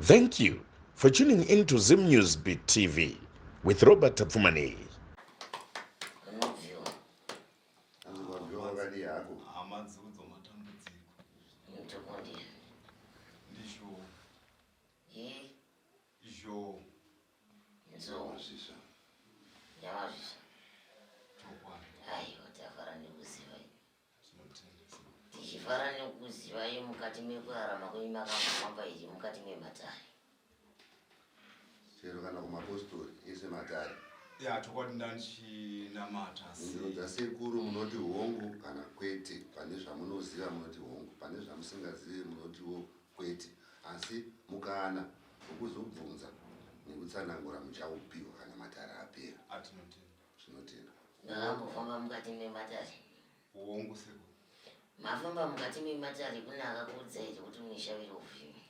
Thank you for tuning in to Zim News Beat TV with Robert Tafumani. Tichifarane kuziva ye mukati mekurarama kwenyu makafamba ichi mukati mematari. Chero kana kumapostori ese matari. Ya chokwadi ndachinamata ndinodza sekuru munoti hongu kana kwete, pane zvamunoziva munoti hongu, pane zvamusingazivi munotiwo kwete, asi mukana wokuzobvunza nekutsanangura muchaupiwa kana matari apera. Atinotenda. Zvinotenda. Ndakambofamba mukati mematari. Hongu sekuru. Mafamba mukati mematari kune akakuudza ichi kuti munishavire uvhimi.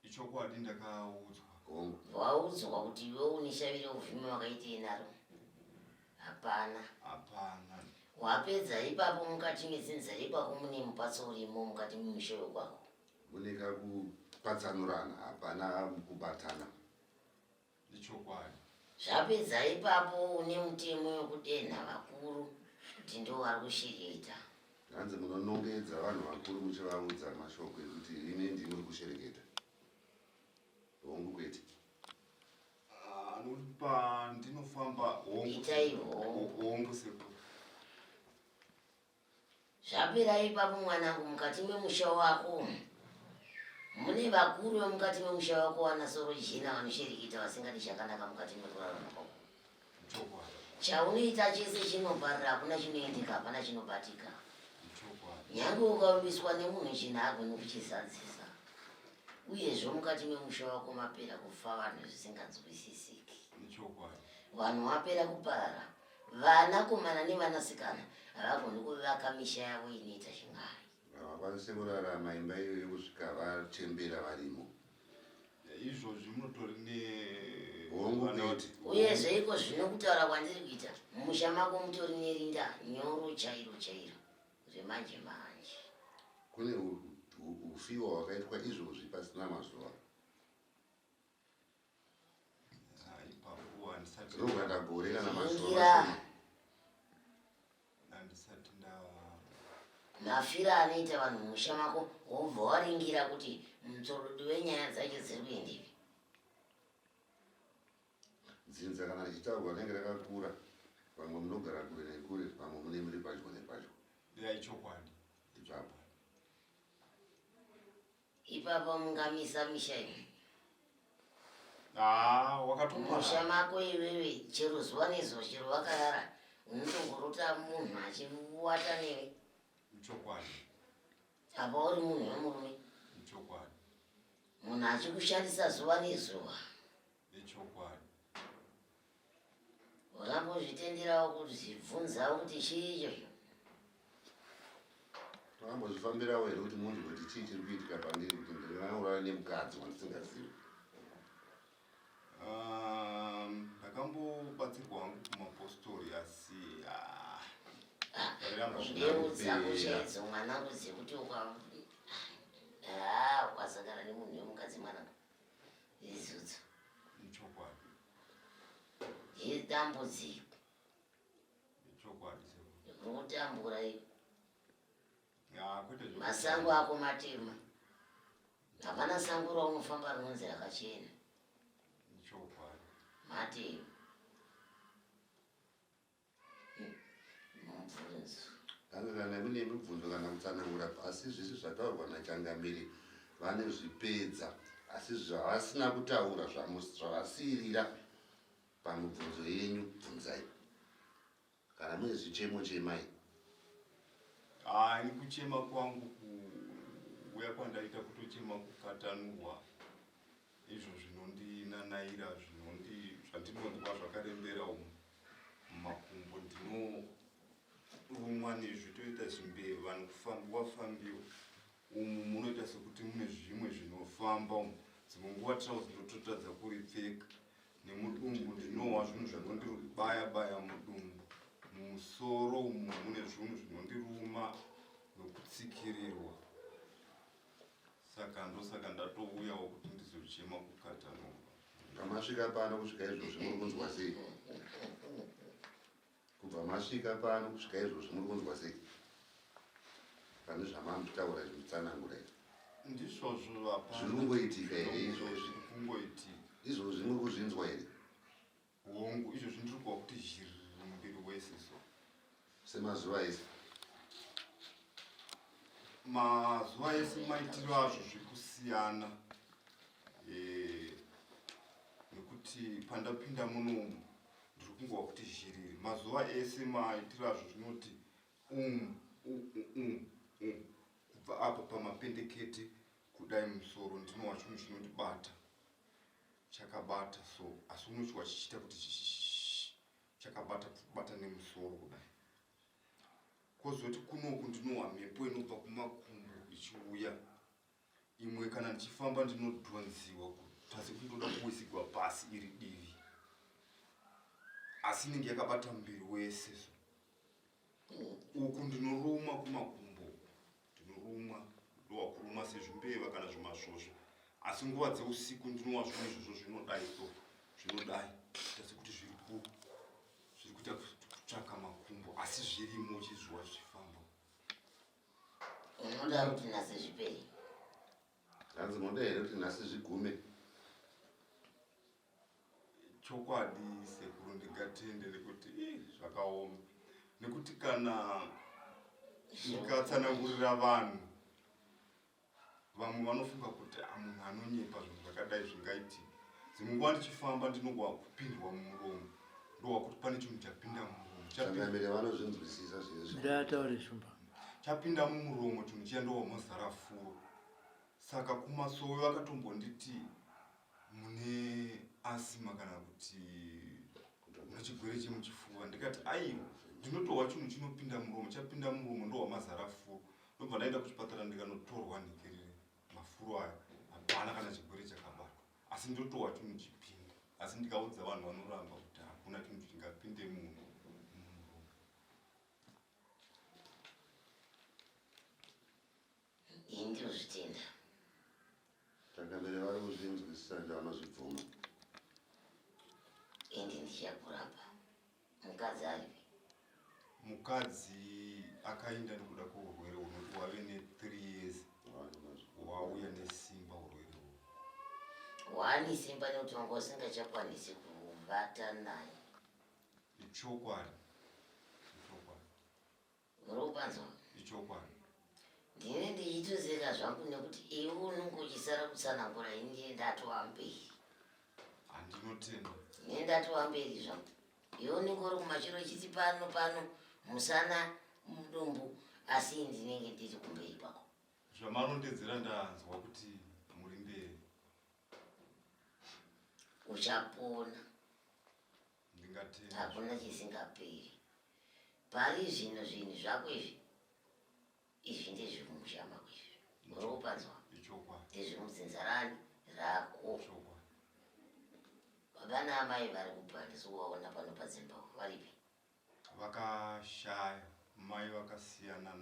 Ichokwadi ndakaudzwa. Hongu. Waudzwa kuti iwe unishavire uvhimi wakaitei naro? Hapana. Hapana. Wapedza ipapo mukati mezinza ipapo mune mupatso urimo mukati memushoyo kwako. Mune kakupatsanurana, hapana kubatana. Ichokwadi. Zvapedza ipapo une mutemo wekudenha vakuru kuti ndo vari kushereketa. Hanzi munonongedza vanhu vakuru muchivaudza mashoko ekuti ine ndini uri kushereketa. Hongu kwete. Anopa ndinofamba hongu. Itaiwo. Hongu sekuru. Zvapera ipapo mwanangu mukati memusha wako mune vakuru vemukati memusha wako wana soro jina vanoshereketa vasingadi chakanaka mukati mekurarama kwako. Ichokwadi. Chaunoita chese chinoparira, hakuna chinoendeka, hapana chinobatika. Ichokwadi. Nyange ukavimbiswa nemunhu china hagoni kuchizadzisa. Uyezve mukati memusha wako mapera kufa vanhu zvisinganzwisisiki. Ichokwadi. Vanhu vapera kuparara. Vanakomana nevanasikana havagoni kuvaka misha yavo inoita chingari. Havakwanise kurarama imba iyo yekusvika vatembera varimo. Izvozvi munotori Hongu kwete. Uyezve iko zvino kutaura kwandiri kuita mumusha mako mutori nerinda nyoro chairo chairo zvemanje manje. Kune ufiwa hwakaitwa izvozvi pasina mazuva. ipapo handisati. Rinogara gore kana mazuva. Zingira Handisati mafira anoita vanhu mumusha mako wobva waringira kuti mutsorodo wenyaya dzacho dziri kuendevi. Dzinza kana richitaurwa rinenge rakakura, vamwe munogara kure nekure, vamwe mune muri padyo nepadyo. Ichokwadi. Ipapo. Ipapo mungamisa misha iyi. Wakatopara. Musha mako iwewe chero zuva nezuva chero vakarara unotongorota munhu achiwata newe. Ichokwadi. Apa uri munhu wemurume. Ichokwadi. Munhu achikushandisa zuva nezuva. Ichokwadi. Wakambozvitenderawo kuzvibvunzawo kuti chii ichocho. Wakambozvifambirawo here kuti munzwe kuti chii chiri kuitika pandiri kuti ndinourara nemukadzi wandisingazivi. Ndakambobatsirwa hangu kumapostori asi Ndeudza kushaidza mwanangu zekuti ukasangana nemunhu wemukadzi mwanangu izudzu. Ichokwadi. Idambudziko. Ichokwadi. Rokutambura iko. Kwete Masango ako matema. Hapana sango raunofamba rinonzi rakachena. Ichokwadi. Matema. Mubvunzo. Kana mune mibvunzo kana kutsanangura, asi zvisi zvataurwa nachangamiri vane zvipedza, asi zvavasina kutaura zvavasirira pamibvunzo yenyu bvunzai. Kana mune zvichemo chemai. Ni kuchema kwangu kuuya kwandaita kutochema kukatanurwa. Izvo zvinondinanaira zvandinonzwa zvakarembera mumakumbo ndinorumwa nezvitoita zvimbeva nokufambiwa. Umu munoita sekuti mune zvimwe zvinofamba umu. Dzimwe nguva trauzi ndototadza kuripfeka. Nemudumbu ndinohwa zvinhu zvinondibaya mudumbu. Mumusoro umu mune zvinhu zvinondiruma nokutsikirirwa. saka ndosaka ndatouyawo kuti ndizochema kukata nhova. Pamasvika pano kusvika izvozvi muri kunzwa sei? Kubva masvika pano kusvika izvozvi muri kunzwa sei? Pane zvamamutaura zvimutsanangura izvi. Ndizvozvo hapana. Zviri kungoitika here izvozvi? Kungoitika. Izvozvi muri kuzvinzwa here? Hongu izvozvi ndiri kuva kuti zviri muviri wese so. Semazuva ese? Mazuva ese maitiro azvo zviri kusiyana. Nekuti pandapinda munomu ndiri kungova kuti zviriri. Mazuva ese maitiro azvo zvinoti kubva apa pamapendekete kudai musoro ndinowa chinhu chinondibata chakabata so asi unochiwa chichiita kuti chakabata nemusoro kudai. Kozoti kunoku ndinowa mhepo inobva kumakumbo ichiuya. Imwe kana ndichifamba ndinodhonziwa kutasi kundoda kuwisigwa pasi iri divi. Asi inenge yakabata muviri wese so. Uku ndinoruma kumakumbo. Ndinoruma ndowa kuruma sezvimbeva kana zvimasvosvo. Asi nguva dzeusiku ndinowa zvinhu izvozvo zvinodai so. Zvinodai tasi kuti zviri kuita kutsvaka makumbo asi zvirimo uchizviwa zvichifamba. Unoda kuti nhasi zviperi? Hanzi munoda here kuti nhasi zvigume? Chokwadi sekuru ndingatende nekuti zvakaoma. Nekuti kana ndikatsanangurira vanhu vamwe vanofunga kuti munhu anonyepa zvinhu zvakadai zvingaitika. Dzimwe nguva ndichifamba ndinogona kupindwa mumuromo. Ndova kuti pane chinhu chapinda mumuromo. Changamire vanozvinzwisisa zvinezvi. Ndataure shumba. Chapinda mumuromo chinhu chiya ndova mazara furo. Saka kumasoro vakatombonditi mune asima kana kuti mune chigwere chemuchifuva. Ndikati aiwa ndinotowa chinhu chinopinda muromo. Chapinda muromo ndova mazara furo. Ndobva ndaenda kuchipatara ndikanotorwa nhekerere mafuro aya. Hapana kana chigwere chakabatwa. Asi ndotowa chinhu chipinda. Asi ndikaudza vanhu vanoramba kuti hakuna chinhu chingapinde munhu mumuromo. Ini ndinozvitenda. Changamire vari kuzvinzwisisa ende vanozvibvuma. Ende ndichakuramba. Mukadzi aripi? Mukadzi akaenda nekuda kweurwere hunoti wave ne3 years. Wauya nesimba urwere uhwu. Wani simba nekuti wanga usingachakwanisi kuvata naye. Ichokwadi. Uropanzwa? Ichokwadi. Ndine ndichitozeka zvangu nekuti iwe unenge uchisara kutsanangura ini ndatowa mberi. Handinotenda. Ini ndatowa mberi zvangu. Iwe unenge uri kumashiro uchiti pano musana mudumbu asi ndinenge ndiri kumberi kwako. Zvamanondedzera ndaanzwa kuti muri mberi. Uchapona. Ndingatenda. Hakuna chisingaperi. Pari zvinhu zvako izvi ndezviri kumushama kwizvi. Uropanzwa? Ichokwadi. Ndezvemudzinzarani rako. Ichokwadi. Baba naamai vari kupa ndisuwaona pano padzimba varipi? Vakashaya. Mai vakasiyana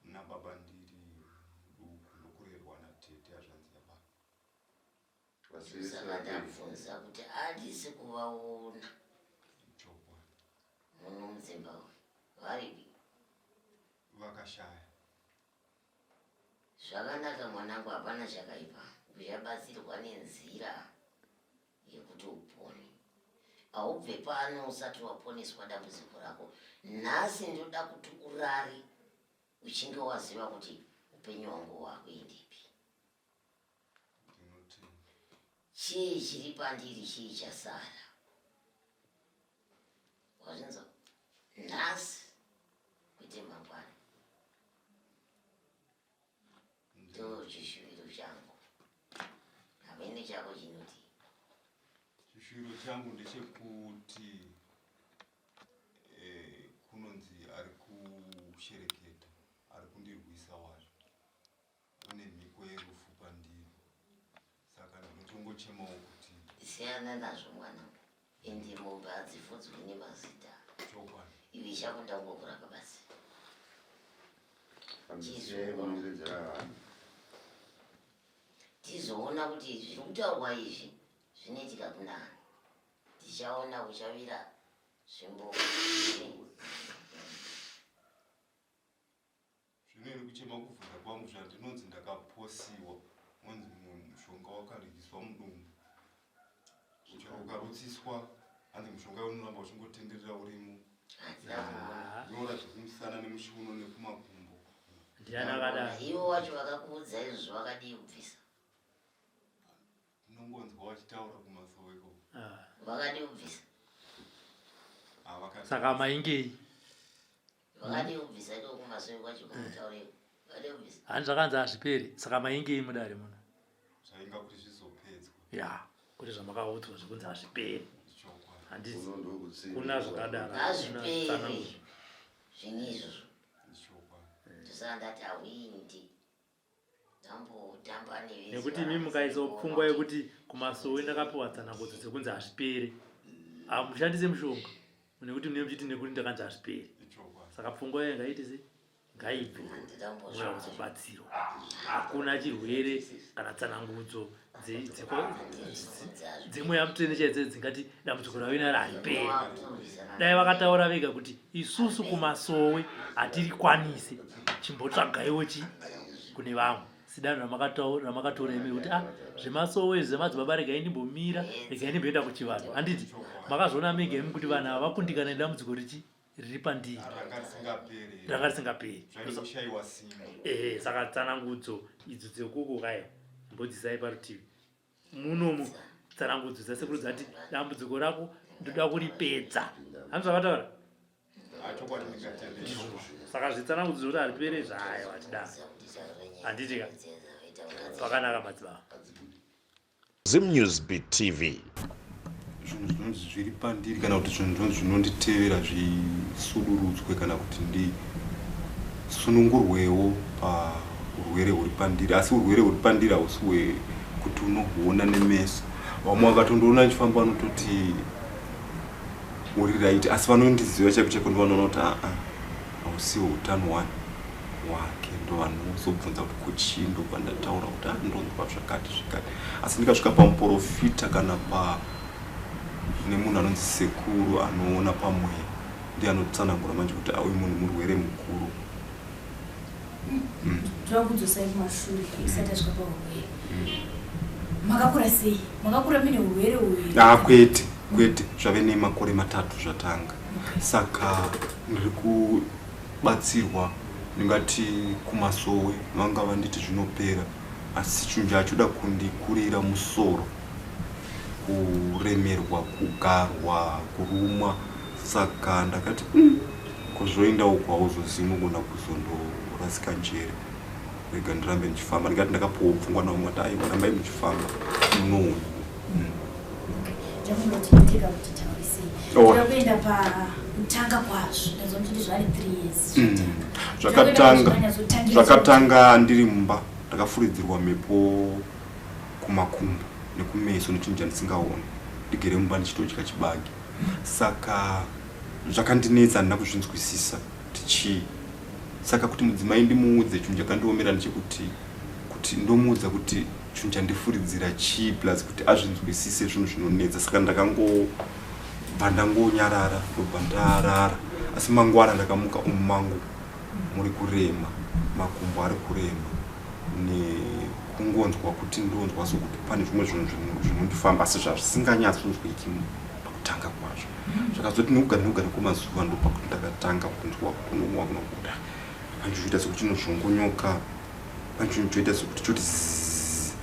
nababa ndiri duku ndokurerwa natete azvanzi yababa. Saka ndabvunza kuti handisi kuvaona. Ichokwadi. Muno mudzimba uyu varipi? Vakashaya. Zvakanaka mwanangu, hapana chakaipa. Uchabatsirwa nenzira yekuti upone. Haubve pano usati waponeswa dambudziko rako. Nhasi ndoda kuti urare uchinge waziva kuti upenyu hwangu hwakuendepi. Ndinotenda. Chii chiri pandiri, chii chasara. Wazvinzwa? Nhasi kuite mangwana. Ndo chishuviro changu. Hamene chako chinoti? Chishuviro changu ndechekuti kunonzi ari kushereketa, ari kundirwisa wazvo. Une mhiko yerufu pandiri. Saka ndinotongochemawo kuti siyana nazvo mwanangu. Ende mombe hadzifudzwi nemazita. chokwadi. Iwe chako ndangokurapa basi. Handisiyai kumiredzera vanhu. tizoona kuti zviri kutaurwa izvi zvinoitika kunani. Tichaona uchavira zvimbo zvinoiri kuchema kuvhunda kwangu zvandinonzi ndakaposiwa onzi mushonga wakarigiswa mudumbu uchero ukarutsiswa hanzi mushonga unoramba uchingotenderera urimo inoratidza kumusana nemushiuno nekumakumbo. Ndiani akadaro? ivo wacho vakakuudza izvo vakadii kubvisa? Ndinongonzwa vachitaura kumasoweko. Vakadii kubvisa? Saka maingei Vakadii kubvisa ito kumasoweko kwacho kumutaureko? Vakadii kubvisa? hani zvakanzi hazviperi, saka maingei mudare muno? Zvainga kuti zvizopedzwa. Ya, kuti zvamakaudzwa zvokunzi hazviperi. Handisi Unondokutsinda. kuna zvakadaro. Hazviperi zvinizvo. Ndichokwadi. Tisandati hawindi. Tambotamba nevezi. Nekuti imi mukaisawo pfungwa yekuti kumasowe ndakapiwa tsanangudzo dzekunzi hazviperi. Hamushandise mushonga. Nekuti munenge muchiti nekuti ndakanzi hazviperi. Ndichokwadi. Saka pfungwa yayo ngaiti sei? Ngaibve. Mura kuzobatsirwa. Hakuna chirwere kana tsanangudzo dzemweya mutsvene chaidze dzingati dambudziko ravo inaro hariperi. Dai vakataura vega kuti isusu kumasowe hatirikwanise, chimbotsvagaiwo kune vamwe. Sidano ramakataura imi kuti zvemasowe zvemadzibaba regai ndimbomira, regai ndimboenda kuchivanhu. Handiti makazoona mega imi kuti vanhu ava vakundikana nedambudziko riri pandiri ranga risingaperi. Zvaishayiwa simba. Saka tsanangudzo idzo dzekuko kaya mbodzisai parutivi. Munomu tsanangudzo dzasekuru dzati dambudziko rako ndoda kuripedza. Handi zvakataura? Chokwadi ndingatende. Saka zvitsanangudzo zvokuti haripere zvayo hatidaro. Handitika pakanaka madzibaba. Zimnewsbeat TV. Zvinhu zvinonzi zviri pandiri kana kuti zvinhu zvinonditevera zvisudurudzwe kana kuti ndisunungurwewo paurwere huri pandiri. Asi urwere huri pandiri hausi hwekuti unohuona nemeso. Vamwe vakatondoona ndichifamba vanototi uri right, asi vanondiziva chaiko chaiko ndovanoona kuti hausiwo utano wake. Ndo vanozobvunza kuti kuchindo pandataura kuti ndonzwa zvakati zvikati. Asi ndikasvika pamuprofita kana nemunhu anonzi sekuru anoona pamweya ndiye anotsanangura manje kuti uyu munhu murwere mukuru. Twakudzosai kumashure isati asvika paurwere. Makakura sei? Makakura mine urwere uyu? Kwete zvave nemakore 3 zvatanga. Saka ndiri kubatsirwa ndingati kumasowe vanga vanditi zvinopera, asi chinhu chachoda kundikurira musoro, kuremerwa, kugarwa, kurumwa. Saka ndakati kuzvoenda uko hauzozivi kugona kuzondorasika njere, rega ndirambe ndichifamba. Ndikati ndakapuwa pfungwa naumwe kuti aiwa rambai muchifamba munoona. Ndakundotiitika kuti taurisei. Ndakuenda pakutanga kwazvo, ndazonoti zvari 3 years. Zvakatanga ndiri mumba, ndakafuridzirwa mhepo kumakumbo nekumeso nechinhu chandisingaoni, ndigere mumba ndichitodya chibage. Saka zvakandinetsa, handina kuzvinzwisisa kuti chii. Saka kuti mudzimai ndimuudze chinhu chakandiomera ndechekuti ndomuudza kuti chinhu chandifuridzira chii plus kuti azvinzwisise zvinhu zvinonetsa. Saka ndakangobva ndangonyarara, ndobva ndarara. Asi mangwana ndakamuka mangu muri kurema, makumbo ari kurema, nekungonzwa kuti ndonzwa sokuti pane zvimwe zvinhu zvinondifamba asi zvazvisinganyatsonzwiki pakutanga kwazvo. Zvakazoti nekugara kwemazuva ndopakuti ndakatanga kunzwa kunomwa kunobuda. Panchoita sekuti chinozvongonyoka, panchoita sekuti choti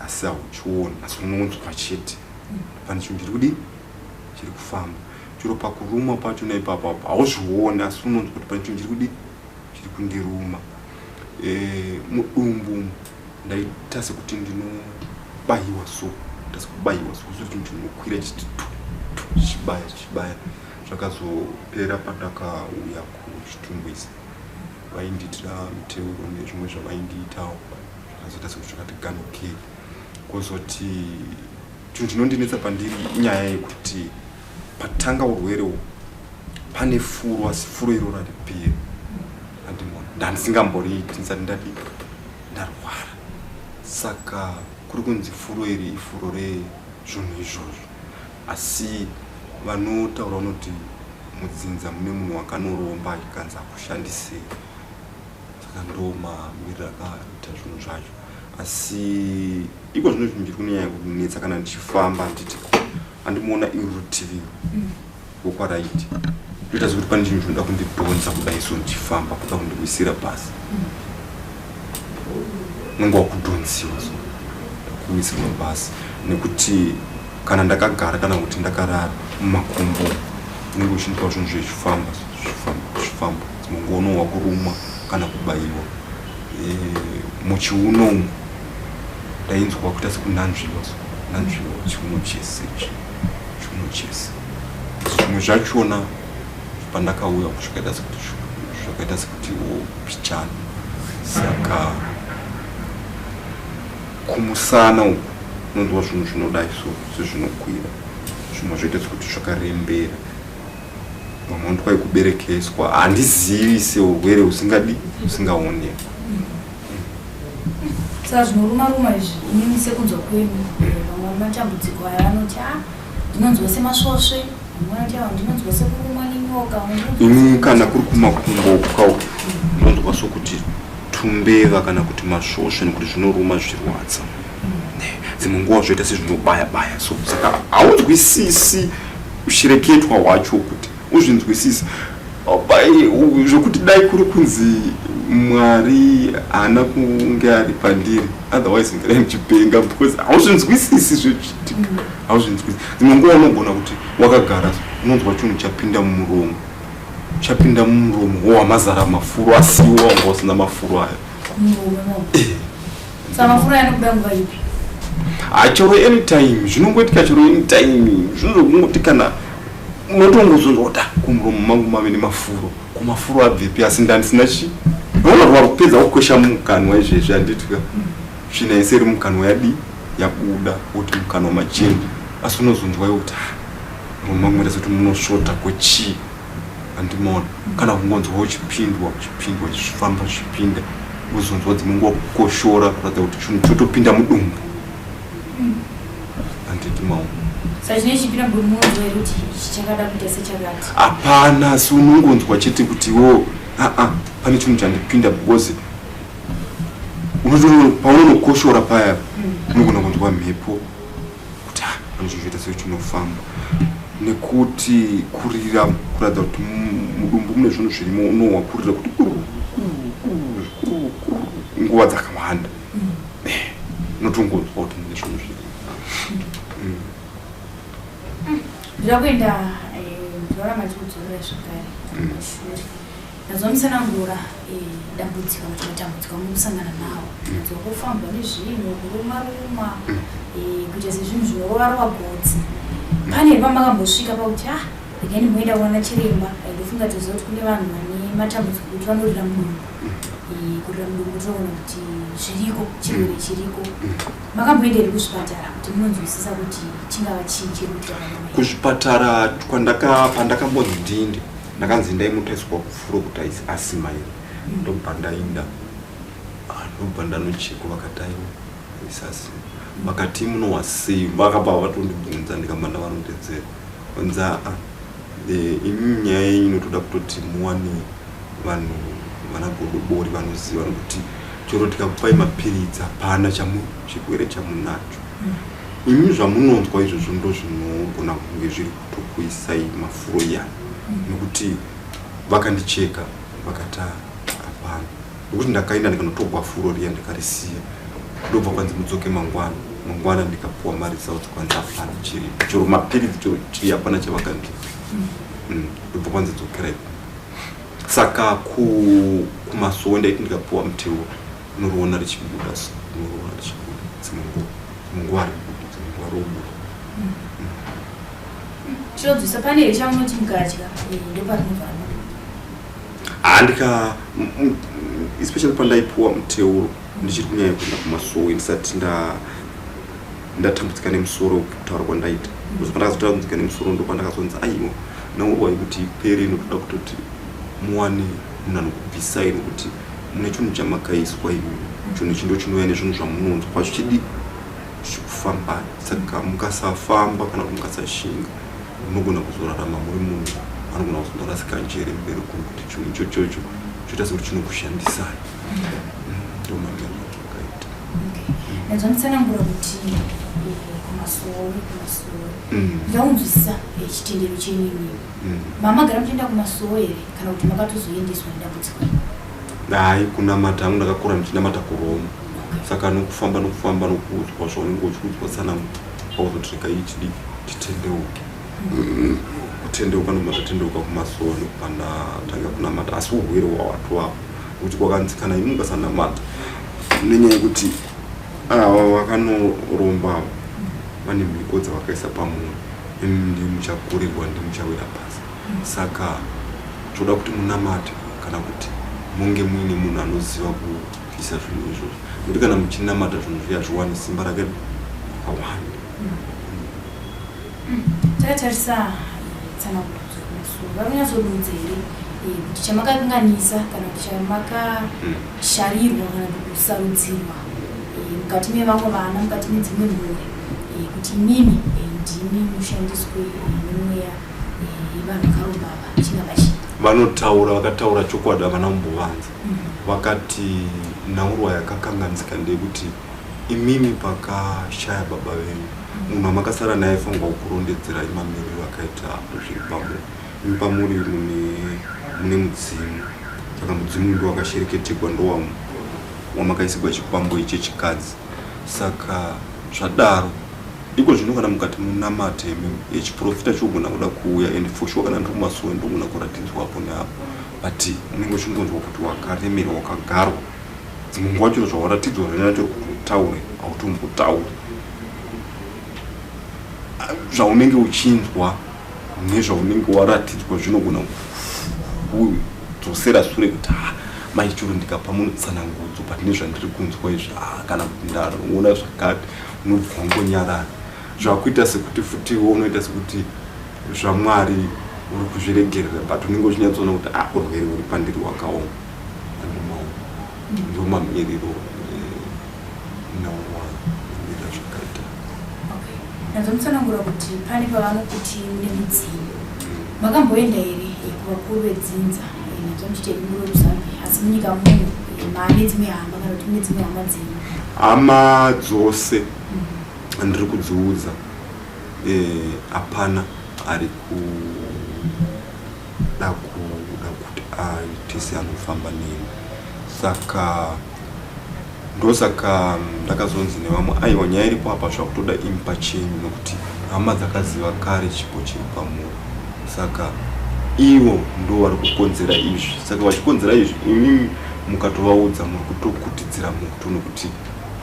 asi hauchioni, asi unonzwa chete. Pane chinhu chiri kufamba. Chiro pakuruma pacho naipapo hauzvioni, asi unonzwa kuti pane chinhu chiri kundiruma. Mudumbu ndaita sekuti ndinobayiwa so, kuti ndinokwira chichibaya. Zvakazopera pandakauya kuchitumbwisa. Vaindiitira miteuro nezvimwe zvavaindiitawo, zvakazoita sekuti zvakati ganukei. Kwozoti chinhu chinondinetsa pandiri inyaya yekuti patanga urwere pane furo, asi furo iroro hariperi. Ndandisingamboriiti ndisati ndarwara. Saka kuri kunzi furo iri ifuro rezvunhu izvozvo asi vanotaura unoti mudzinza mune munhu wakanoromba achikanza kushandisei saka ndomamiriro akaita zvinhu zvacho asi iko zvino zvinhu ndiri kunyanya kunetsa kana ndichifamba nditi handimuona iri rutivi wokwaraiti ndoita sekuti pane chinhu chinoda kundidhonza kudai so ndichifamba kuda kundiwisira pasi nenge wakudhonziwa so kuwisirwa basi nekuti kana ndakagara kana kuti ndakarara mumakumbo unenge uchindipa zvinhu zvechifamba mungono wakurumwa kana kubayiwa muchiuno umu ndainzwa kuita sekunanzviwa chiuno chese zvimwe zvachona pandakauya zvakaita sekuti pichana saka kumusana uku unonzwa zvinhu zvinodai so sezvinokwira zvimwe zvoita sekuti zvakarembera vamwe ndwai kuberekeswa handizivi seurwere usingaonekwa saka zvinorumaruma izvi inini sekunzwa kwenyu vamwe matambudziko aya vanoti ndinonzwa semasvosve ndinonzwa sekurumwa nenyoka ini kana kuri kumakumbo kwao ndinonzwa sokuti tumbeva kana kuti masvosve nekuti zvinoruma zvirwadza dzimwe nguva zvoita sezvinobaya so saka haunzwisisi uchireketwa hwacho kuti uzvinzwisisi zvokuti dai kuri kunzi Mwari haana kunge ari pandiri otherwise ngerai muchipenga because hauzvinzwisisi zvechiitika hauzvinzwisisi dzimwe nguva unogona kuti wakagara unonzwa chinhu chapinda mumuromo wamazara mafuro asiwo wanga usina mafuro ayo saka mafuro anokuda nguva ipi chero anytime zvinongoitika chero anytime zvinozongoti kana unotongozonzwa kumuromo mangu mave nemafuro kumafuro abvepi asi ndandisina chi unorwa kupedza kukwesha mukanwa izvezvi handitika tsvina yese iri mukanwa yabuda kuti mukanwa macheni asi unozonzwa kuti muromo mangu kuti munosvota kwechii handimaona kana kungonzwa uchipindwa chifamba chipinda uzonzwa dzimwe nguva kukoshora kuratidza kuti chinhu chotopinda mudumbu handiti maona saka chine chipinda mudumbu unonzwa here kuti chichakada kuita sechakati hapana asi unongonzwa chete kuti pane chinhu chandipinda because paunonokoshora paya unogona kunzwa mhepo kuti pane chinhu choita sechinofamba nekuti kurira kuratidza kuti mudumbu mune zvinhu zvirimo unowakurira kuti nguva dzakawanda unotongonzwa kuti mune zvinhu zvirimo ndira kuenda ndorama tikudzorera zvakare mashure ndazomisanangura dambudziko kuti matambudziko amukusangana nawo dzokufamba nezvinhu kurumaruma kuita sezvinhu zvinorovaro gotsi pane pamakambosvika pakuti regai ndimboenda kuona chiremba ndofunga toziva kuti kune vanhu vane matambudziko kuti vanorira mudumbu kurira mudumbu toona kuti zviriko chirwere chiriko makamboenderi kuzvipatara kuti munonzwisisa kuti chingava chii chiri kuitira kuzvipatara pandakambonzi ndinde ndakanzi ndaimutaiswa kufuro kuti asima iri ndobva ndainda ndobva ndanochekwa vakataiwa isasi vakati munowasei vakabva vatondibvunza ndikamba ndavarondedzera vanza imi nyaya yenyu inotoda kutoti muwane vanhu vanagodobori vanoziva nokuti chero tikakupai mapiritsi hapana chirwere chamunacho imi zvamunonzwa izvozvo ndo zvinogona kunge zviri kutokuisai mafuro yani nekuti vakandicheka vakati hapana nokuti ndakaenda ndikanotogwa furo riya ndikarisiya ndobva kwanzi mudzoke mangwana ndikapuwa mari dzavo dzekwanzi hapana chiripo chero mapiritsi chiri hapana chavakandipa ndobva kwanzi dzokerai saka kumasowe ndaiti ndikapuwa muteo unoriona richibuda dzimwe nguva ribuda dzimwe nguva robuda chinodzisa pane here chamunoti mukadya ndoparinobva handika especially pandaipuwa muteuro ndichiri kunyanya kuenda kumasowe ndisati ndatambudzika nemusoro kutaura kwandaita pandakazotambudzika nemusoro ndo pandakazonzi aiwa naurwa yekuti ipere inotoda kutoti muwane munhu anokubvisai nekuti mune chinhu chamakaiswa imi chinhu chindo chinouya nezvinhu zvamunonzwa zvichidi kufamba saka mukasafamba kana kuti mukasashinga munogona kuzorarama muri munhu anogona kuzondorasika njere mberi kuti chinhu ichocho choita sekuti chinokushandisai ndio mamiriro akaita nazvanditsanangura kuti kumasori ndaunzwisisa chitendero chenini mamagara muchienda kumasoro here kana kuti makatozoendeswa nedambudziko? Hai, kunamata hangu ndakakura ndichinamata kuroma saka nokufamba nokuudzwa zvaunenge uchiudzwa tsanangu pauzotreka ichidi titendeuke kutendeuka nomatotendeuka kumasoro nekupanda tanga kunamata asi urwere hwawatwapo kuti kwakanzikana ini mukasanamata nenyaya yekuti ava vakanoromba vane mhiko dzavakaisa pamunhu ndimuchakurirwa ndimuchawira pasi saka toda kuti munamate kana kuti munge muine munhu anoziva kuisa zvinhu izvozvo nokuti kana muchinamata zvinhu zviya zviwani simba rake awandi. takatarisa tsanangudzo kumasoro vakunyatsoduudza here kuti chamakakanganisa kana kuti chamakasharirwa kana kuti kusarudzirwa mukati mevamwe vana mukati medzimwe mhuri kuti imimi ndimi mushandiswe nemweya yevanhu vakaromba ava chingavachi vanotaura vakataura chokwadi havana kumbovanza vakati nhaurwa yakakanganisika ndeyekuti imimi pakashaya baba venyu munhu amakasara naye fangwa kukurondedzera imamiriro akaita zviri pamuri imi pamuri mune mudzimu saka mudzimu ndo wakashereketegwa ndo wamakaisigwa chikwambo chechikadzi saka zvadaro iko zvino kana mukati munamate yechiprofita chogona kuda kuuya and for sure kana ndokumasoro ndogona kuratidzwapo neapo but unenge uchingonzwa kuti wakaremerwa wakagarwa dzimwe nguva chiro zvawaratidzwa zvinacho kuti utaure hautombotauri zvaunenge uchinzwa nezvaunenge waratidzwa zvinogona kudzosera sure kuti maichuru ndikapa munhu tsanangudzo but nezvandiri kunzwa izvi kana kuti ndaona zvakati unobva ngonyarara zvakuita sekuti futiwo unoita sekuti zvamwari uri kuzviregerera but unenge uchinyatsoona kuti urwere uri pandiri wakaoma ndio mamiriro nawaira zvakaita. nazvamutsanangura kuti pane pavanokuti nemudzimu makamboenda here kuvakuru vedzinza nazvamuchitebinguro kuzambia asi munyika muno maane dzimwe hama kana kuti mune dzimwe hama dzenyu? Hama dzose ndiri kudziudza hapana ari kuda kuti aite seanofamba neni saka ndosaka ndakazonzi nevamwe aiwa nyaya iripo apa zvakutoda impa chenyu nokuti hama dzakaziva kare chipo chiri pamuri saka ivo ndo vari kukonzera izvi saka vachikonzera izvi imimi mukatovaudza muri kutokutidzira muto nokuti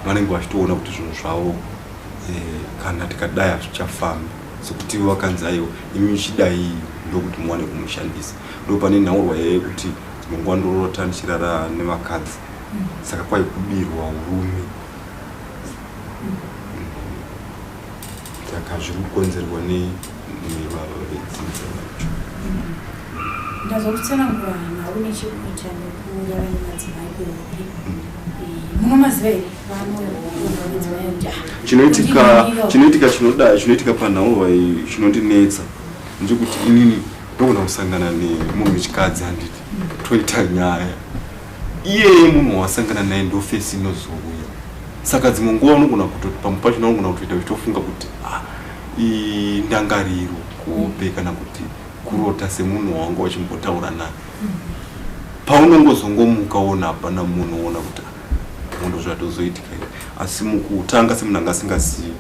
vanenge vachitoona kuti zvinhu zvavo kana tikadai hazvichafambi sekuti ivo vakanzi aiwa imi chidai ndokuti muwane kumushandisa ndo pane nhaurwa yekuti dzimwe nguva ndorota ndichirara nevakadzi saka kwai kubirwa urume saka zviri kukonzerwa nevava vedzidza vacho. ndazokutsanangura nhau nechekuita nekurara nemadzimai kwehope munomaziva here chinoitika panhaurwa iyi chinondinetsa ndekuti inini ndogona kusangana nemunhu wechikadzi handiti toita nyaya iyeye munhu wasangana naye ndofesi inozouya saka dzimwe nguva unogona kutoti pamwe pacho naunogona kutoita uchitofunga kuti ndangariro kuhope kana kuti kurota semunhu wanga wachimbotaura naye paunongozongomukaona hapana munhu ona kuti mundo zvatozoitika asi mukutanga semunhu anga asingazivi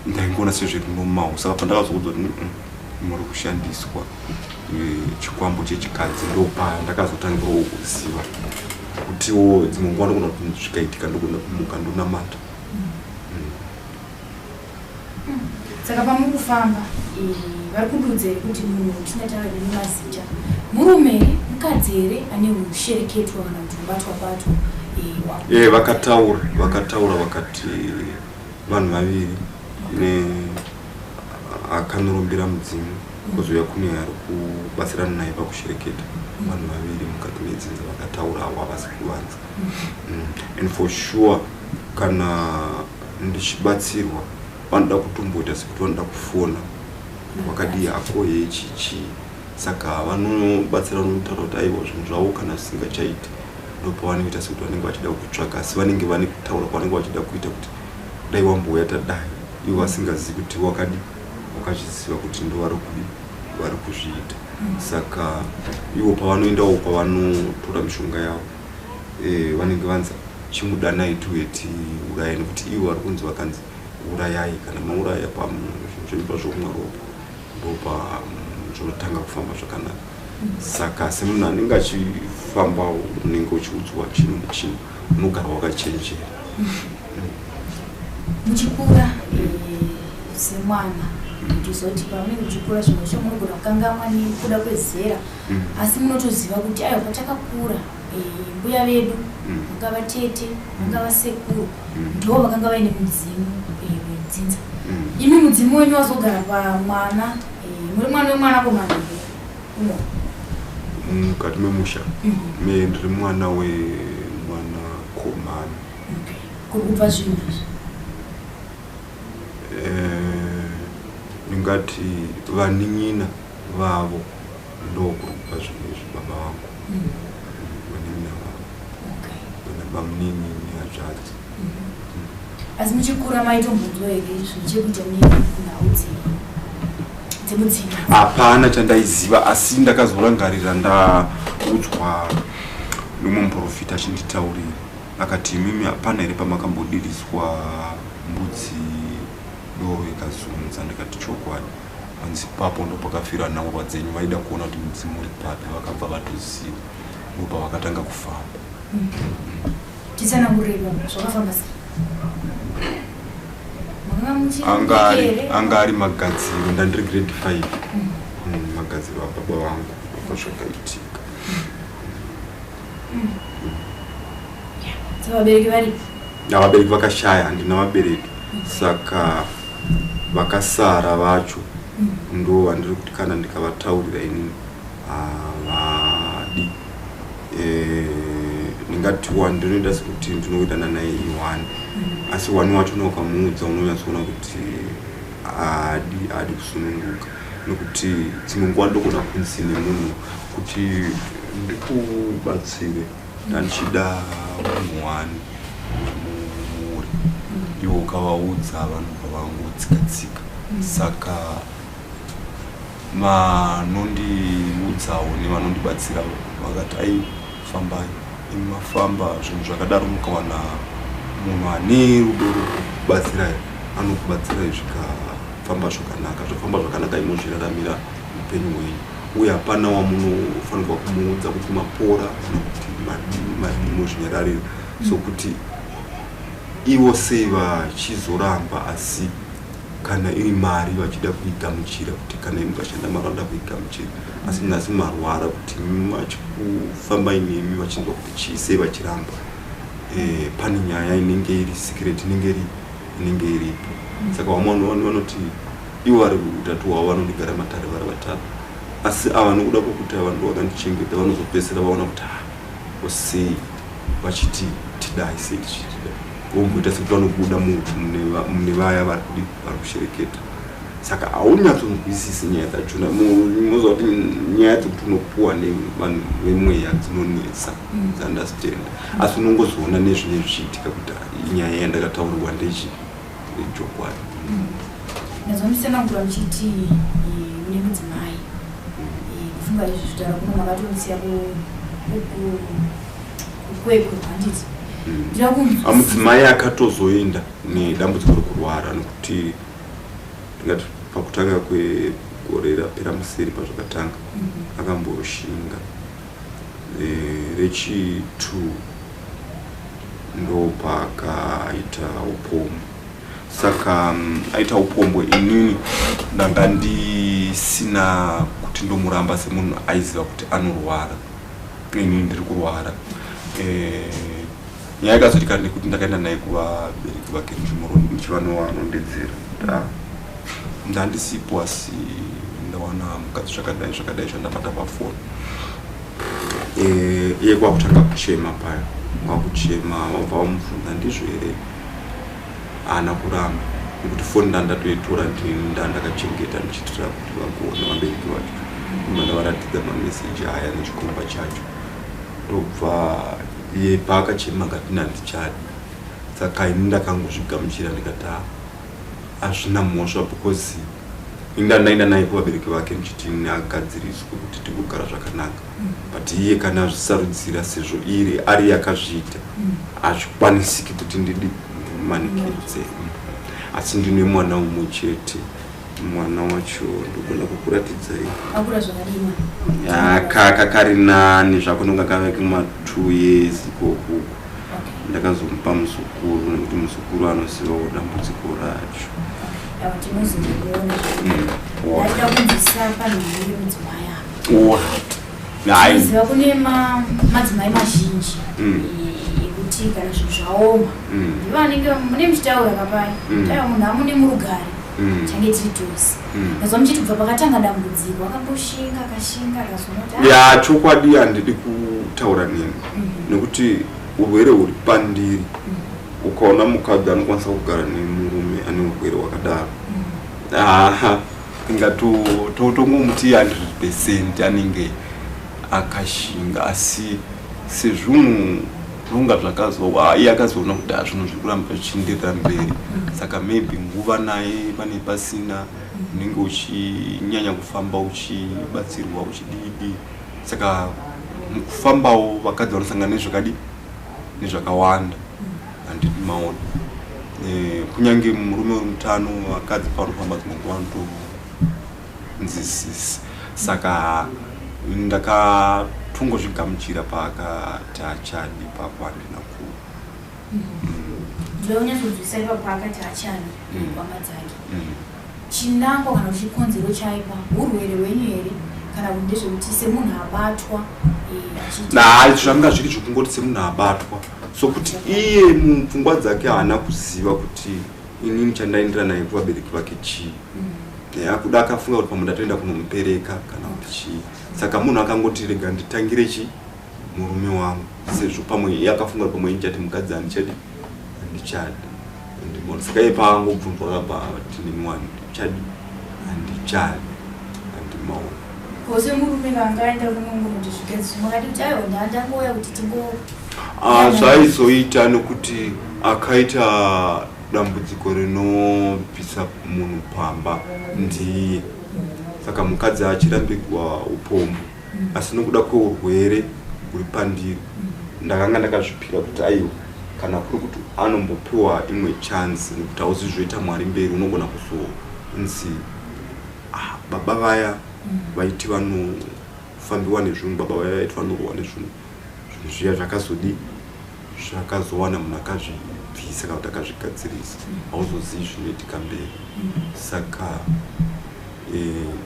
ndaingoona sezviri nomau saka pandakazoudza kuti muri kushandiswa chikwambo chechikadzi ndopa ndakazotangirawo kuziva kutiwo dzimwe nguva ndogona kuti zvikaitika ndogona kumuka ndonamata. saka pamukufamba vari kundudzere kuti munhu tinataura nemazita murume mukadzi here ane ushereketwa kana kuti ubatwa-batwa? Vakataura vakati vanhu vaviri akanoromberera mudzimu kozouya kune ari kubatsirana naye pakushereketa vanhu vaviri mukati medzinza vakataura avo havasi kuvanza and for sure kana ndichibatsirwa vanoda kutomboita sekuti vanoda kufona wakadi yako yechichi saka vanobatsira vanotaura kuti aiwa zvinhu zvavo kana zvisingachaiti ndopavanoita sekuti vanenge vachida kutsvaka asi vanenge vane kutaura kwavanenge vachida kuita kuti dai wambouya tadai ivo vasingazivi kuti wakadi wakachiziva kuti ndo vari kuzviita saka ivo pavanoendawo pavanotora mishonga yavo vanenge vanza chimudanai tueti urayai nekuti ivo vari kunzi vakanzi urayai kana mauraya pazvinhu zvokumwa ropa ndopa zvinotanga kufamba zvakanaka saka semunhu anenge achifambawo unenge uchiudzwa chinhu nechinhu unogara wakachenjera muchikura semwana ndizoti pamunenge muchikura zvimwe zvo munogona kukangamwa nekuda kwezera asi munotoziva kuti aiwa patakakura mbuya vedu vangava tete vangava sekuru ndo vakanga vaine mudzimu wedzinza imi mudzimu wenyu wazogara pamwana muri mwana wemwanakomana uno mukati memusha me ndiri mwana wemwanakomana kuri kubva zvinhu ndingati vanin'ina vavo ndokuri kubva zvinhu izvi baba vangu vanin'ina vavo bamunin'ini hadzvadzi asi muchikura maitombonzwa here zvinhu chekuita munhau dzemudzimba hapana chandaiziva asi ndakazorangarira ndaudzwa nomwe muprofita achinditaurira akati imimi hapana here pamakambodiriswa mbudzi doro ikazunza ndikati chokwadi panzi papo ndo pakafira nhaurwa dzenyu vaida kuona kuti mudzimu uri papi vakabva vatoziva ndopa vakatanga kufamba tisanangurira zvakafamba sei anga ari magadziro ndandiri grade 5 magadziro ababa vangu zvakaitika vabereki vakashaya handina vabereki saka vakasara vacho ndo vandiri kuti kana ndikavataurira ini havadi ndingati ndinoita sekuti ndinoitana naye iwani asi wani wacho noukamuudza unonyatsoona kuti haadi kusununguka nekuti dzimwe nguva ndokona kunzi nemunhu kuti ndikubatsire ndandichida munhu wani muri iwo ukavaudza vanhu vavangotsika-tsika saka vanondiudzawo nevanondibatsira vakati aifambai imi mafamba zvinhu zvakadaro mukawana munhu ane rudo rwokubatsirai anokubatsirai zvikafamba zvakanaka zvafamba zvakanaka imozviraramira upenyu hwenyu uye hapana wamunofanirwa kumuudza kuti mapora kana kuti madimo zvinyarariro sokuti ivo sei vachizoramba asi kana iri mari vachida kuigamuchira kuti kana imi vashanda mari vanoda kuigamuchira asi nhasi marwara kuti vachikufamba inemi vachinzwa kuti chii sei vachiramba pane nyaya inenge iri secret inenge iripo saka vamwe vanoti ivo vari utatu hwavo vanondigara matare vari vatatu asi ava nokuda kwokuti ava ndo vakandichengeta vanozopedzisira vaona kuti osei vachiti tidai sei tichitida vomboita sekuti vanobuda mune vaya vari kushereketa saka haunyatsonzwisisi nyaya dzachona moziva kuti nyaya dzekuti unopuwa nevanhu vemweya dzinonetsa dzandastenda asi unongozoona nezvine zvichiitika kuti inyaya yandakataurirwa ndechokwadi nazomusenangura muchiti mune mudzimai kufunga izvi zvitara kuno makatomusiya kukwekwe handiti mudzimai akatozoenda nedambudziko rekurwara nekuti ndingati pakutanga kwegore rapera museri pazvakatanga akamboshinga rechi2 ndo paakaita upombwe saka aita upombwe inini ndanga ndisina kuti ndomuramba semunhu aiziva kuti anorwara inini ndiri kurwara nyaya ikazotika nekuti ndakaenda naye kuvabereki vake nchivanondedzera ndandisipo asi ndawana mukadzi zvakadai zvandabata pafoni iye kwakutanga kuchema paya kwakuchema vabva vamubvunza ndizvo here ana kuramba nekuti foni ndandatoitora ndandakachengeta ndichitira kuti vagoona vabereki vacho mandavaratidza mameseji aya nechikomba chacho ndobva iye paakachema ngati nandichadi saka ini ndakangozvigamuchira ndikati hazvina mhosva because indandaenda naye kuvabereki vake ndichiti agadziriswe kuti tikugara zvakanaka but iye kana azvisarudzira sezvo ari yakazviita hazvikwanisiki kuti ndimanikidze asi ndine mwana umwe chete mwana wacho ndogona kukuratidzai kakarina zvakunonga kaveke ma 2 years ikoko ndakazomupa musukuru nekuti musukuru anozivawo dambudziko racho ziva kune madzimai mazhinji ekuti kana zvinhu zvaoma ndivo vanenge mune muchitaura kapai taiwa munhu amune murugare change tiri tose nazva muchiti kubva pakatanga dambudziko akamboshinga akashinga akazonoti ya chokwadi handidi kutaura nemi nekuti urwere huri pandiri ukaona mukadzi anokwanisa kugara nemurume ane urwere hwakadaro ingatongumuti 100% anenge akashinga asi sezvunhu runga zvakazowa iye akazoona kuti zvinhu zviri kuramba zvichienderera mberi saka maybe nguva naye pane pasina unenge uchinyanya kufamba uchibatsirwa uchididi saka mukufambawo vakadzi vanosangana nezvakawanda handidi maona kunyange murume uri mutano vakadzi pavanofamba dzimwe nzisisi saka ndakatongozvigamuchira paakati achadi papo handina ku ndounyatsodzisa ipapo paakati achadi kwama dzake chinangwa kana kuti chikonzero chaipa urwere hwenyu here kana kuti ndezvekuti semunhu abatwa zvanga zviri zvokungoti semunhu abatwa sokuti iye mupfungwa dzake haana kuziva kuti inini chandaendera naye kuvabereki vake chii akuda akafunga kuti pamwe ndatoenda kunomupereka kana kuti chii saka munhu akangoti rega nditangire murume wangu sezvo pamwe akafunga kuti pamwe ndichati mukadzi handichadi saka iye paangobvunzwa kapa tini wani ndichadi handichadi handimaona kose murume vangaenda kunongomuti zvikazimwakati kuti aiwa ndandangoya kuti tingo zvaizoita nekuti akaita dambudziko rinobvisa munhu pamba ndiye saka mukadzi achirambigwa upombo asi nokuda kweurwere huri pandiri ndakanga ndakazvipira kuti aiwa kana kuri kuti anombopiwa imwe chance nekuti hauzizvoita mwari mberi unogona kuzonzi baba vaya vaiti vanofambiwa nezvinhu baba vaya vaiti vanorohwa nezvinhu zviya zvakazowana munhu akazvibvisa kana kuti akazvigadzirisa hauzozivi zvinoitika mberi saka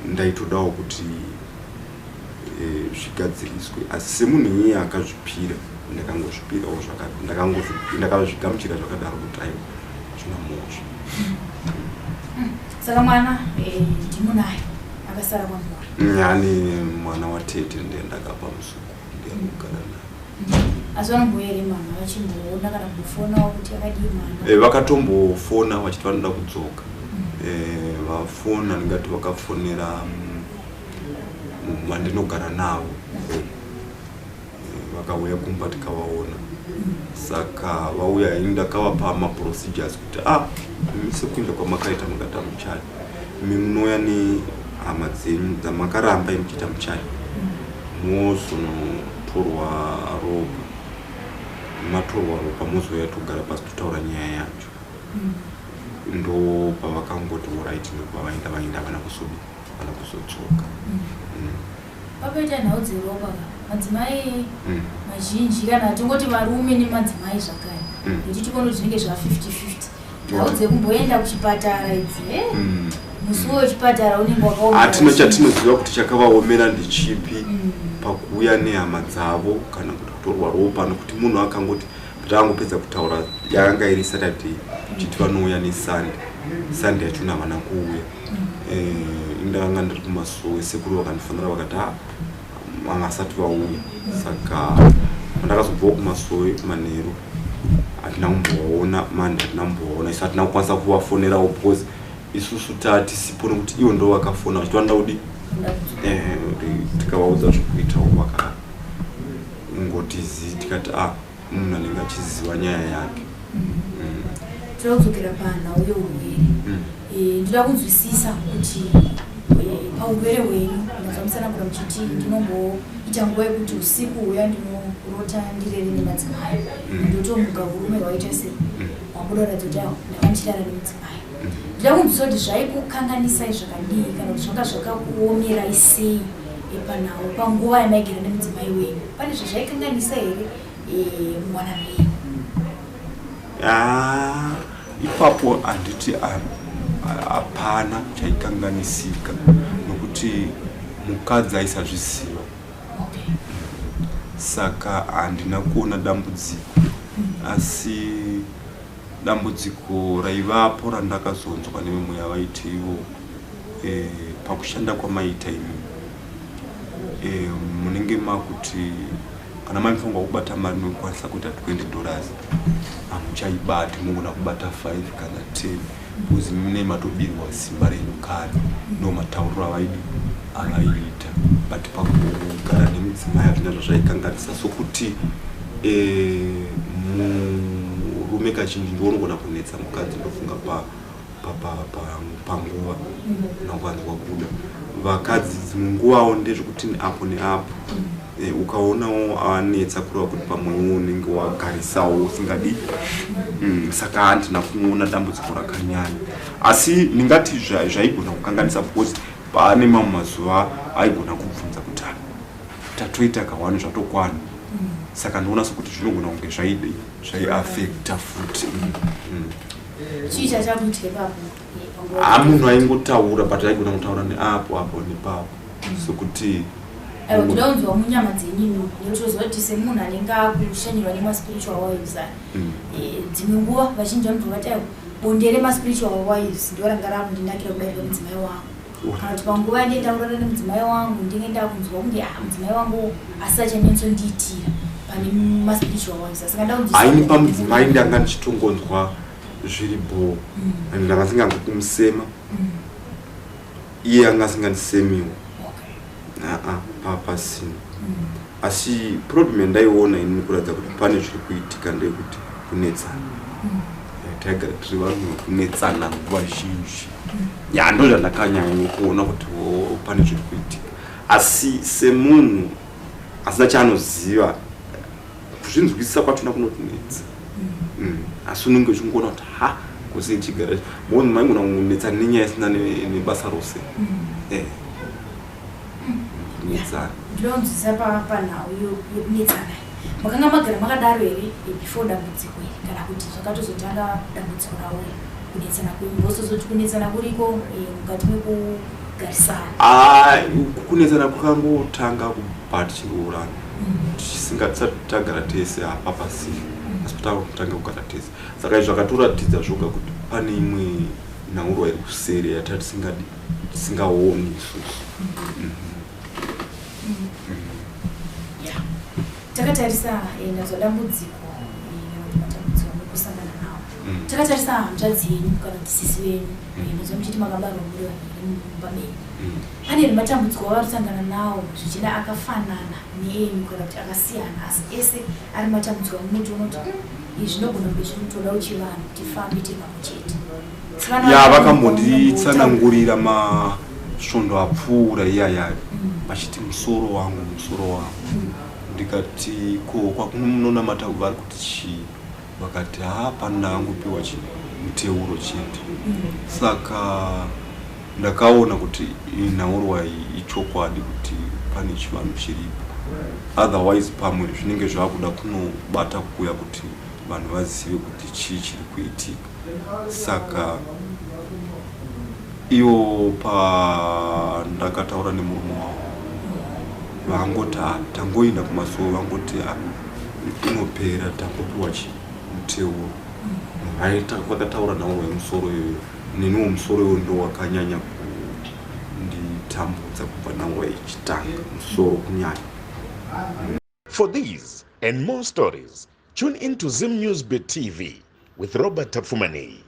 ndaitodawo kuti zvigadziriswe asi semunhu iye akazvipira ndakangozvipirawo ndakazvigamuchira zvakadaro kuti aiwa zvina mhosva saka mwana ndimunaye akasara kwamuri ane mwana watete ndiye ndakapa musuku ndiye anogara naye asi vanomboere mama vachimboona kana kufonawo kuti akadii mwana vakatombofona vachiti vanoda kudzoka vafona ndingati vakafonera vandinogara navo vakauya kumba tikavaona saka vauya ini ndakavapa maprocedures kuti sekuinda kwamakaita mukata muchadi imi munouya nehama dzenyu dzamakaramba imuchiita muchadi mozonotorwa ropa matorwa ropa mozoya togara pasi totaura nyaya yacho ndo pavakangoti oraiti nokuvavaenda vana kuzodzoka papoita nhau dzeropa madzimai mazhinji kana tongoti varume nemadzimai zvakare kuti tikono zvinenge zva 50-50 nhau dzekumboenda kuchipatara idzi musi wechipatara unenge wakaoma hatina chatinoziva kuti chakavaomera ndechipi pakuuya nehama dzavo kana kuti kutorwa ropa nokuti munhu akangoti taangopedza kutaura yakanga iri Saturday chiti vanouya nesande yachona havana kuuya indakanga ndiri kumasowe sekuru vakandifanira vakati vanga asati vauya saka ndakazobvawo kumasowe manheru hatina kumboona mani, hatina kumboona isu hatina kukwanisa kuvafonerawo because isusu tatisipo nekuti iwo ndo vakafona vachitoanda kudi tikavaudza zvekuitawo vakangotizii tikati munhu anenge achiziva nyaya yake. Tinodzokera panhau yeurwere. Ndoda kunzwisisa kuti paurwere hwenyu ndazvamusanangura muchiti ndinomboita nguva yekuti usiku uya ndinorota ndirere nemadzimai ndotomuka urume hwaita sei wamboda kuratidza kuti ndakandichirara nemudzimai. Ndoda kunzwisisa kuti zvaikukanganisai zvakadii kana kuti zvanga zvakakuomerai sei panhau panguva yamaigara nemudzimai wenyu. Pane zvazvaikanganisa here mwanano wenyu? Ipapo handiti hapana chaikanganisika nokuti mukadzi aisazviziva. Saka handina kuona dambudziko, asi dambudziko raivapo randakazonzwa nevamwe yavaiti ivo pakushanda kwamaita imi munenge makuti kana maifunga kubata mari nokwanisa kuita $20 hamuchaibati, mugona kubata 5 kana 10 kuzi mune matobirwa simba renyu kare nomatauriro avaiita. But pakugara nemudzimai hazvina zvazvaikanganisa sokuti murume kazhinji ndounogona kunetsa mukadzi ndofunga panguva nakwanzwa kuda. Vakadzi dzimwe nguvawo ndezvekuti apo neapo ukaonawo anetsa kureva kuti pamwe unenge wagarisawo usingadi. Saka handina kuona dambudziko rakanyanya, asi ndingati zvaigona kukanganisa because pane mamwe mazuva aigona kubvunza kuti tatoita kawani zvatokwana. Saka ndinoona sokuti zvinogona kunge zvaiafekta futi. Chii chachakuitika ipapo? Munhu aingotaura but aigona kutaura neapo nepapo sokuti ndinonzwa munyama dzenyu nekutoziva kuti semunhu anenge akushanyirwa nemaspiritual wives dzimwe nguva vazhinji vanobva vati bonde remaspiritual wives ndo ranga ramundinakira kudarika mudzimai wangu. Kana kuti panguva yandaenda kurara nemudzimai wangu ndinenge ndakunzwa kunge mudzimai wangu asachanyatsondiitira pane maspiritual wives. Saka aini pamudzimai ndanga ndichitongonzwa zviripo ndanga ndisingangokumusema iye anga asingandisemiwo pasina. Asi problem yandaiona ini kuratidza kuti pane zviri kuitika ndeyekuti kunetsana. Taigara tiri vanhu kunetsana nguva zhinji. Ndo zvandakanyanya kuona kuti pane zviri kuitika, asi semunhu asina chaanoziva kuzvinzwisisa kwachona kunotinetsa. Asi unenge uchingoona kuti kusei chigara munhu maigona kunetsa nenyaya isina nebasa rose. Ndinonzwisisa panhau yokunetsana. Makanga magara makadaro here before dambudziko iri kana kuti zvakatozotanga dambudziko ravo kunetsana kwenyu? Mbosozoti kunetsana kuriko mukati mekugarisana? Kunetsana kwakangotanga kubva tichiroorana tisingatisati tagara tese apa pasina, asi kutanga kugara tese. Saka izvi zvakatoratidza zvoga kuti pane imwe nhaurwa iri kuseri tisingaoni isusu. Takatarisa nazvo dambudziko matambudziko amukusangana nawo. Takatarisa hanzvadzi yenyu kana kuti sisi venyu nazvo muchiti makabarwa muri vaviri mumba menyu. Pane matambudziko avarusangana nawo zvichida akafanana neenyu kana kuti akasiyana, asi ese ari matambudziko amunotoona kuti izvi zvinogona kunge zviri kutoda uchivanhu tifambe tiri pamwe chete. Vakambonditsanangurira masvondo apfuura iyaya vachiti musoro wangu. Ndikati kwakumunonamata vari kuti chii? Vakati pana angopiwa muteuro chete. Saka ndakaona kuti nhaurwa ichokwadi kuti pane chivanhu chiripo, otherwise pamwe zvinenge zvaakuda kunobata kuya kuti vanhu vazive kuti chii chiri kuitika. Saka iwo pandakataura nemurume wavo vangoti tangoenda kumasoro, vangoti inopera tangopiwa muteuro. Vakataura nhaurwa yemusoro iyoyo, neniwo musoro iyoyo ndo wakanyanya kunditambudza kubva nhaurwa ichitanga musoro kunyanya. For these and more stories, Tune in to Zim News Bit TV with Robert Tafumani.